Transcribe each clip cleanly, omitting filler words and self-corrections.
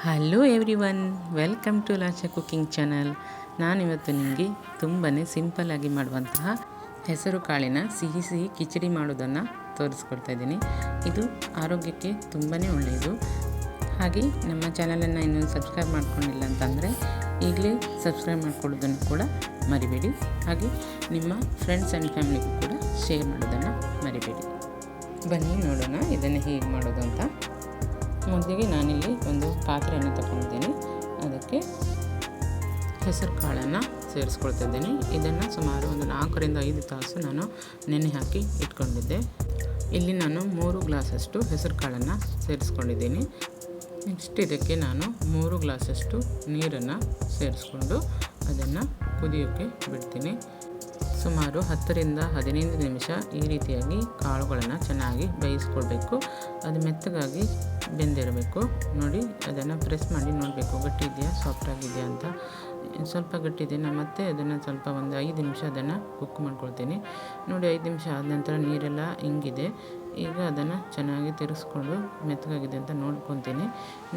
Hello everyone, welcome to Lacha cooking channel. ನಾನಿವತ್ತು ನಿಮಗೆ ತುಂಬಾ ಸಿಂಪಲ್ಲಾಗಿ ಮಾಡುವಂತಹ ಹೆಸರು ಕಾಳಿನ ಸಿಹಿ ಸಿಹಿ ಕಿಚಡಿ ಮಾಡೋದನ್ನು ತೋರಿಸ್ಕೊಡ್ತಾ ಇದ್ದೀನಿ. ಇದು ಆರೋಗ್ಯಕ್ಕೆ ತುಂಬಾ ಒಳ್ಳೆಯದು. ಹಾಗೆ ನಮ್ಮ ಚಾನಲನ್ನು ಇನ್ನೂ ಸಬ್ಸ್ಕ್ರೈಬ್ ಮಾಡ್ಕೊಂಡಿಲ್ಲ ಅಂತಂದರೆ ಈಗಲೇ ಸಬ್ಸ್ಕ್ರೈಬ್ ಮಾಡ್ಕೊಳ್ಳೋದನ್ನು ಕೂಡ ಮರಿಬೇಡಿ. ಹಾಗೆ ನಿಮ್ಮ ಫ್ರೆಂಡ್ಸ್ ಆ್ಯಂಡ್ ಫ್ಯಾಮಿಲಿಗೂ ಕೂಡ ಶೇರ್ ಮಾಡೋದನ್ನು ಮರಿಬೇಡಿ. ಬನ್ನಿ ನೋಡೋಣ ಇದನ್ನು ಹೇಗೆ ಮಾಡೋದು ಅಂತ. ಮೊದಲಿಗೆ ನಾನಿಲ್ಲಿ ಒಂದು ಪಾತ್ರೆಯನ್ನು ತಗೊಂಡಿದ್ದೀನಿ. ಅದಕ್ಕೆ ಹೆಸರು ಕಾಳನ್ನು ಸೇರಿಸ್ಕೊಳ್ತಾ ಇದ್ದೀನಿ. ಇದನ್ನು ಸುಮಾರು ಒಂದು 4 ರಿಂದ 5 ತಾಸು ನಾನು ನೆನೆ ಹಾಕಿ ಇಟ್ಕೊಂಡಿದ್ದೆ. ಇಲ್ಲಿ ನಾನು 3 ಗ್ಲಾಸಷ್ಟು ಹೆಸರು ಕಾಳನ್ನು ಸೇರಿಸ್ಕೊಂಡಿದ್ದೀನಿ. ನೆಕ್ಸ್ಟ್ ಇದಕ್ಕೆ ನಾನು 3 ಗ್ಲಾಸಷ್ಟು ನೀರನ್ನು ಸೇರಿಸ್ಕೊಂಡು ಅದನ್ನು ಕುದಿಯೋಕ್ಕೆ ಬಿಡ್ತೀನಿ. ಸುಮಾರು 10 ರಿಂದ 15 ನಿಮಿಷ ಈ ರೀತಿಯಾಗಿ ಕಾಳುಗಳನ್ನು ಚೆನ್ನಾಗಿ ಬೇಯಿಸ್ಕೊಳ್ಬೇಕು. ಅದು ಮೆತ್ತಗಾಗಿ ಬೆಂದಿರಬೇಕು. ನೋಡಿ, ಅದನ್ನು ಪ್ರೆಸ್ ಮಾಡಿ ನೋಡಬೇಕು ಗಟ್ಟಿ ಇದೆಯಾ ಸಾಫ್ಟ್ ಆಗಿದೆಯಾ ಅಂತ. ಸ್ವಲ್ಪ ಗಟ್ಟಿದೆ. ನಾನು ಮತ್ತೆ ಅದನ್ನು ಸ್ವಲ್ಪ ಒಂದು 5 ನಿಮಿಷ ಅದನ್ನು ಕುಕ್ ಮಾಡ್ಕೊಳ್ತೀನಿ. ನೋಡಿ, 5 ನಿಮಿಷ ಆದ ನಂತರ ನೀರೆಲ್ಲ ಹಿಂಗಿದೆ. ಈಗ ಅದನ್ನು ಚೆನ್ನಾಗಿ ತಿರುಗಿಸ್ಕೊಂಡು ಮೆತ್ತಗಾಗಿದೆ ಅಂತ ನೋಡ್ಕೊತೀನಿ.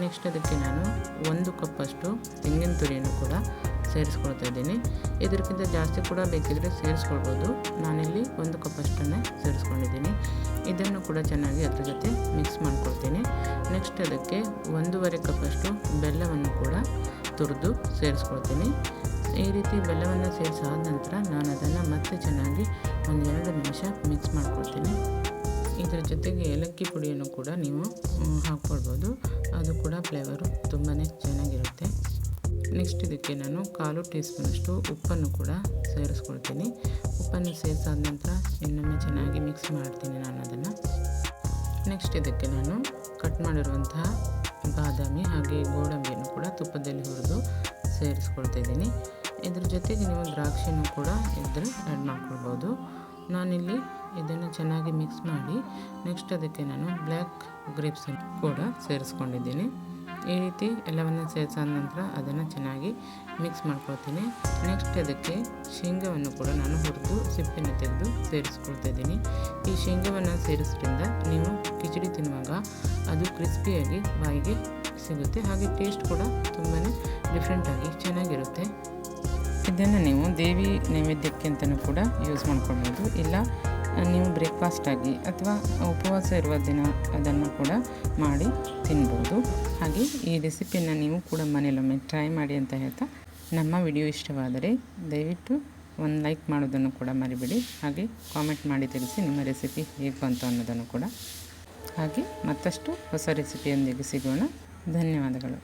ನೆಕ್ಸ್ಟ್ ಅದಕ್ಕೆ ನಾನು 1 ಕಪ್ಪಷ್ಟು ತೆಂಗಿನ ತುರಿಯನ್ನು ಕೂಡ ಸೇರಿಸ್ಕೊಳ್ತಾ ಇದ್ದೀನಿ. ಇದಕ್ಕಿಂತ ಜಾಸ್ತಿ ಕೂಡ ಬೇಕಿದ್ರೆ ಸೇರಿಸ್ಕೊಳ್ಬೋದು. ನಾನಿಲ್ಲಿ 1 ಕಪ್ಪಷ್ಟನ್ನೇ ಸೇರಿಸ್ಕೊಂಡಿದ್ದೀನಿ. ಇದನ್ನು ಕೂಡ ಚೆನ್ನಾಗಿ ಅದ್ರ ಜೊತೆ ಮಿಕ್ಸ್ ಮಾಡ್ಕೊಳ್ತೀನಿ. ನೆಕ್ಸ್ಟ್ ಅದಕ್ಕೆ 1.5 ಕಪ್ಪಷ್ಟು ಬೆಲ್ಲವನ್ನು ಕೂಡ ತುರಿದು ಸೇರಿಸ್ಕೊಳ್ತೀನಿ. ಈ ರೀತಿ ಬೆಲ್ಲವನ್ನು ಸೇರಿಸಾದ ನಂತರ ನಾನು ಅದನ್ನು ಮತ್ತೆ ಚೆನ್ನಾಗಿ ಒಂದು 2 ನಿಮಿಷ ಮಿಕ್ಸ್ ಮಾಡ್ಕೊಳ್ತೀನಿ. ಇದರ ಜೊತೆಗೆ ಏಲಕ್ಕಿ ಪುಡಿಯನ್ನು ಕೂಡ ನೀವು ಹಾಕ್ಕೊಳ್ಬೋದು. ಅದು ಕೂಡ ಫ್ಲೇವರು ತುಂಬಾ ಚೆನ್ನಾಗಿರುತ್ತೆ. ನೆಕ್ಸ್ಟ್ ಇದಕ್ಕೆ ನಾನು 1/4 ಟೀ ಸ್ಪೂನಷ್ಟು ಉಪ್ಪನ್ನು ಕೂಡ ಸೇರಿಸ್ಕೊಳ್ತೀನಿ. ಉಪ್ಪನ್ನು ಸೇರಿಸಾದ ನಂತರ ಇನ್ನೊಮ್ಮೆ ಚೆನ್ನಾಗಿ ಮಿಕ್ಸ್ ಮಾಡ್ತೀನಿ ನಾನು ಅದನ್ನು. ನೆಕ್ಸ್ಟ್ ಇದಕ್ಕೆ ನಾನು ಕಟ್ ಮಾಡಿರುವಂತಹ ಬಾದಾಮಿ ಹಾಗೆ ಗೋಡಂಬಿಯನ್ನು ಕೂಡ ತುಪ್ಪದಲ್ಲಿ ಹುರಿದು ಸೇರಿಸ್ಕೊಳ್ತಾ ಇದ್ದೀನಿ. ಇದ್ರ ಜೊತೆಗೆ ನೀವು ದ್ರಾಕ್ಷಿನೂ ಕೂಡ ಇದ್ದರೆ ಆ್ಯಡ್ ಮಾಡ್ಕೊಳ್ಬೋದು. ನಾನಿಲ್ಲಿ ಇದನ್ನು ಚೆನ್ನಾಗಿ ಮಿಕ್ಸ್ ಮಾಡಿ ನೆಕ್ಸ್ಟ್ ಅದಕ್ಕೆ ನಾನು ಬ್ಲ್ಯಾಕ್ ಗ್ರೇಪ್ಸ್ ಕೂಡ ಸೇರಿಸ್ಕೊಂಡಿದ್ದೀನಿ. ಈ ರೀತಿ ಎಲ್ಲವನ್ನು ಸೇರಿಸಾದ ನಂತರ ಅದನ್ನು ಚೆನ್ನಾಗಿ ಮಿಕ್ಸ್ ಮಾಡ್ಕೊಳ್ತೀನಿ. ನೆಕ್ಸ್ಟ್ ಅದಕ್ಕೆ ಶೇಂಗಾವನ್ನು ಕೂಡ ನಾನು ಹುರಿದು ಸಿಪ್ಪೆನ ತೆಗೆದು ಸೇರಿಸ್ಕೊಳ್ತಾ ಇದ್ದೀನಿ. ಈ ಶೇಂಗಾವನ್ನು ಸೇರಿಸೋದ್ರಿಂದ ನೀವು ಕಿಚಡಿ ತಿನ್ನುವಾಗ ಅದು ಕ್ರಿಸ್ಪಿಯಾಗಿ ಬಾಯಿಗೆ ಸಿಗುತ್ತೆ. ಹಾಗೆ ಟೇಸ್ಟ್ ಕೂಡ ತುಂಬಾ ಡಿಫ್ರೆಂಟಾಗಿ ಚೆನ್ನಾಗಿರುತ್ತೆ. ಇದನ್ನು ನೀವು ದೇವಿ ನೈವೇದ್ಯಕ್ಕೆ ಅಂತಲೂ ಕೂಡ ಯೂಸ್ ಮಾಡ್ಕೊಳ್ಬೋದು. ಇಲ್ಲ ನೀವು ಬ್ರೇಕ್ಫಾಸ್ಟಾಗಿ ಅಥವಾ ಉಪವಾಸ ಇರುವ ದಿನ ಅದನ್ನು ಕೂಡ ಮಾಡಿ ತಿನ್ಬೋದು. ಹಾಗೆ ಈ ರೆಸಿಪಿಯನ್ನು ನೀವು ಕೂಡ ಮನೆಯಲ್ಲೊಮ್ಮೆ ಟ್ರೈ ಮಾಡಿ ಅಂತ ಹೇಳ್ತಾ, ನಮ್ಮ ವಿಡಿಯೋ ಇಷ್ಟವಾದರೆ ದಯವಿಟ್ಟು ಒಂದು ಲೈಕ್ ಮಾಡೋದನ್ನು ಕೂಡ ಮರಿಬೇಡಿ. ಹಾಗೆ ಕಾಮೆಂಟ್ ಮಾಡಿ ತಿಳಿಸಿ ನಿಮ್ಮ ರೆಸಿಪಿ ಹೇಗೆ ಬಂತು ಅನ್ನೋದನ್ನು ಕೂಡ. ಹಾಗೆ ಮತ್ತಷ್ಟು ಹೊಸ ರೆಸಿಪಿಯೊಂದಿಗೆ ಸಿಗೋಣ. ಧನ್ಯವಾದಗಳು.